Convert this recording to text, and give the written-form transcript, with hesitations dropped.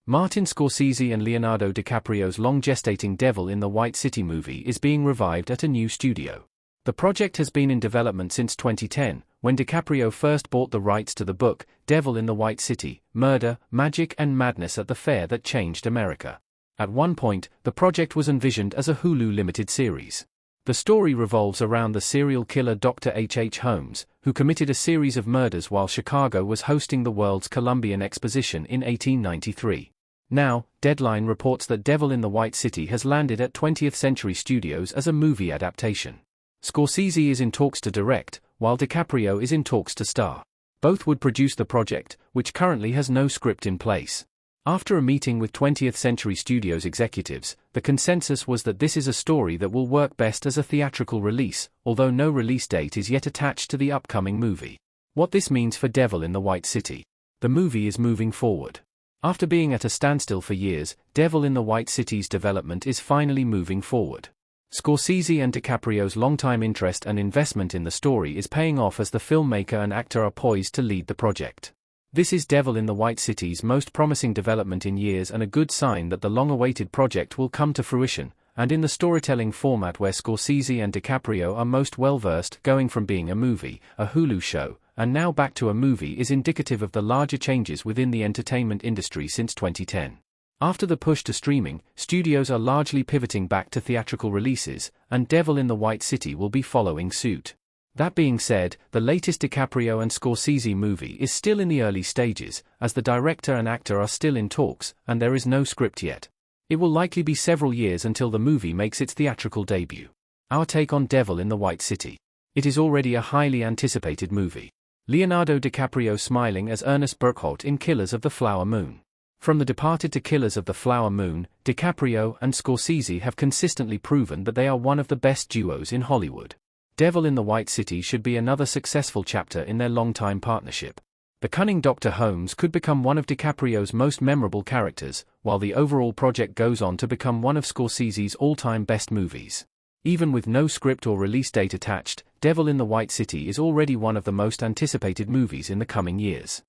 Martin Scorsese and Leonardo DiCaprio's long-gestating Devil in the White City movie is being revived at a new studio. The project has been in development since 2010, when DiCaprio first bought the rights to the book, Devil in the White City, Murder, Magic and Madness at the Fair That Changed America. At one point, the project was envisioned as a Hulu limited series. The story revolves around the serial killer Dr. H. Holmes, who committed a series of murders while Chicago was hosting the world's Columbian Exposition in 1893. Now, Deadline reports that Devil in the White City has landed at 20th Century Studios as a movie adaptation. Scorsese is in talks to direct, while DiCaprio is in talks to star. Both would produce the project, which currently has no script in place. After a meeting with 20th Century Studios executives, the consensus was that this is a story that will work best as a theatrical release, although no release date is yet attached to the upcoming movie. What this means for Devil in the White City. The movie is moving forward. After being at a standstill for years, Devil in the White City's development is finally moving forward. Scorsese and DiCaprio's longtime interest and investment in the story is paying off as the filmmaker and actor are poised to lead the project. This is Devil in the White City's most promising development in years and a good sign that the long-awaited project will come to fruition, and in the storytelling format where Scorsese and DiCaprio are most well-versed. Going from being a movie, a Hulu show, and now back to a movie is indicative of the larger changes within the entertainment industry since 2010. After the push to streaming, studios are largely pivoting back to theatrical releases, and Devil in the White City will be following suit. That being said, the latest DiCaprio and Scorsese movie is still in the early stages, as the director and actor are still in talks, and there is no script yet. It will likely be several years until the movie makes its theatrical debut. Our take on Devil in the White City. It is already a highly anticipated movie. Leonardo DiCaprio smiling as Ernest Burkholdt in Killers of the Flower Moon. From The Departed to Killers of the Flower Moon, DiCaprio and Scorsese have consistently proven that they are one of the best duos in Hollywood. Devil in the White City should be another successful chapter in their longtime partnership. The cunning Dr. Holmes could become one of DiCaprio's most memorable characters, while the overall project goes on to become one of Scorsese's all-time best movies. Even with no script or release date attached, Devil in the White City is already one of the most anticipated movies in the coming years.